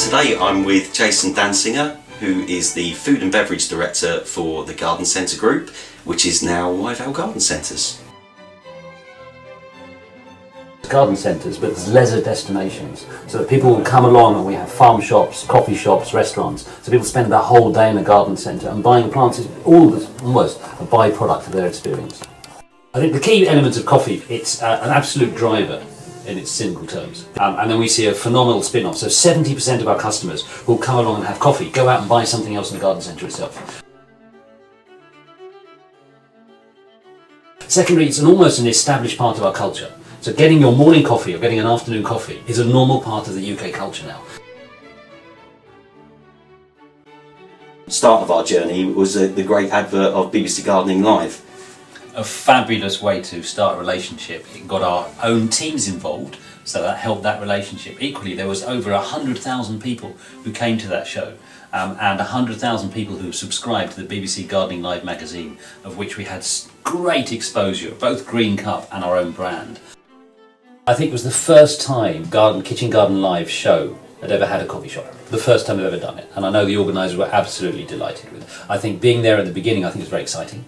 Today I'm with Jason Dansinger, who is the Food and Beverage Director for the Garden Centre Group, which is now Wyvale Garden Centres. Garden centres, but there's leisure destinations, so that people will come along, and we have farm shops, coffee shops, restaurants, so people spend that whole day in a garden centre, and buying plants is almost a byproduct of their experience. I think the key element of coffee, it's an absolute driver in its cynical terms, and then we see a phenomenal spin-off. So 70% of our customers who will come along and have coffee go out and buy something else in the garden centre itself. Secondly, it's almost an established part of our culture. So getting your morning coffee or getting an afternoon coffee is a normal part of the UK culture now. Start of our journey was the great advert of BBC Gardening Live. A fabulous way to start a relationship. It got our own teams involved, so that helped that relationship. Equally, there was over 100,000 people who came to that show, and 100,000 people who subscribed to the BBC Gardening Live magazine, of which we had great exposure, both Greencup and our own brand. I think it was the first time Kitchen Garden Live show had ever had a coffee shop. The first time they've ever done it, and I know the organisers were absolutely delighted with it. I think being there at the beginning, I think was very exciting.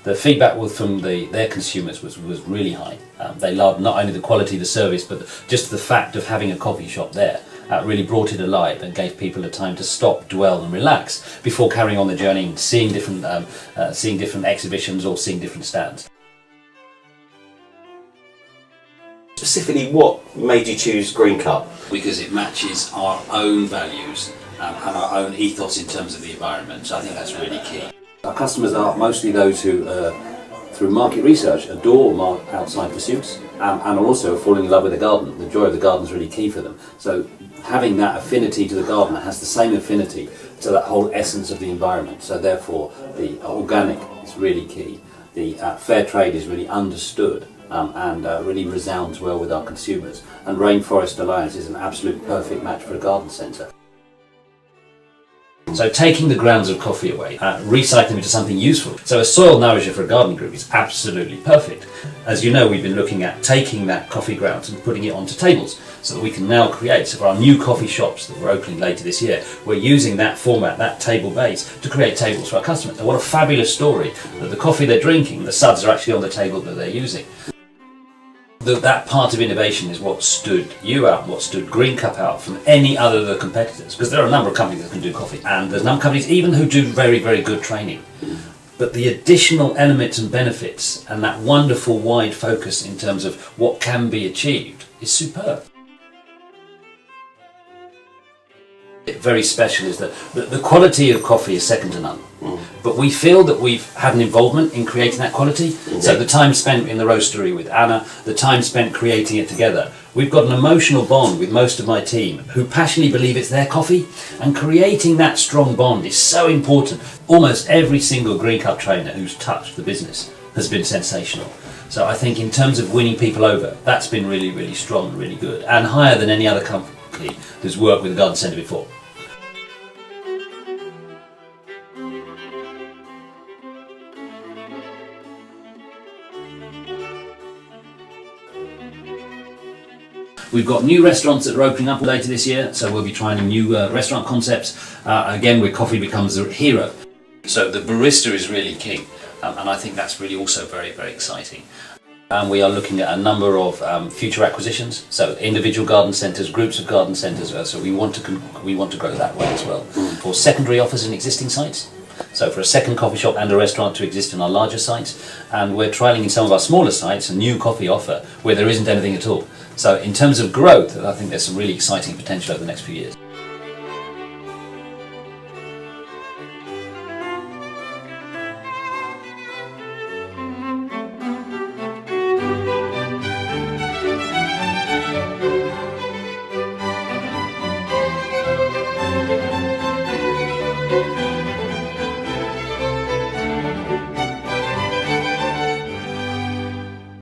The feedback from their consumers was really high. They loved not only the quality of the service, but just the fact of having a coffee shop there. Really brought it alive and gave people a time to stop, dwell and relax before carrying on the journey and seeing different exhibitions or seeing different stands. Specifically, what made you choose Greencup? Because it matches our own values and our own ethos in terms of the environment, so I think that's really key. Our customers are mostly those who, through market research, adore outside pursuits and are also falling in love with the garden. The joy of the garden is really key for them. So having that affinity to the garden has the same affinity to that whole essence of the environment. So therefore, the organic is really key. The fair trade is really understood. And really resounds well with our consumers. And Rainforest Alliance is an absolute perfect match for a garden centre. So taking the grounds of coffee away, recycling them into something useful. So a soil nourisher for a gardening group is absolutely perfect. As you know, we've been looking at taking that coffee grounds and putting it onto tables, so that we can now create, so for our new coffee shops that we're opening later this year, we're using that format, that table base, to create tables for our customers. And what a fabulous story, that the coffee they're drinking, the suds are actually on the table that they're using. That part of innovation is what stood you out, what stood Greencup out from any other of the competitors, because there are a number of companies that can do coffee, and there's a number of companies even who do very, very good training. But the additional elements and benefits and that wonderful wide focus in terms of what can be achieved is superb. Very special is that the quality of coffee is second to none. But we feel that we've had an involvement in creating that quality. So the time spent in the roastery with Anna, the time spent creating it together, we've got an emotional bond with most of my team who passionately believe it's their coffee, and creating that strong bond is so important. Almost every single Greencup trainer who's touched the business has been sensational. So I think in terms of winning people over, that's been really, really strong, really good, and higher than any other company that's worked with the garden centre before. We've got new restaurants that are opening up later this year, so we'll be trying new restaurant concepts, again where coffee becomes a hero. So the barista is really king, and I think that's really also very, very exciting. And we are looking at a number of future acquisitions, so individual garden centres, groups of garden centres, so we want to grow that way as well. For secondary offers in existing sites, so for a second coffee shop and a restaurant to exist in our larger sites, and we're trialling in some of our smaller sites a new coffee offer where there isn't anything at all. So in terms of growth, I think there's some really exciting potential over the next few years.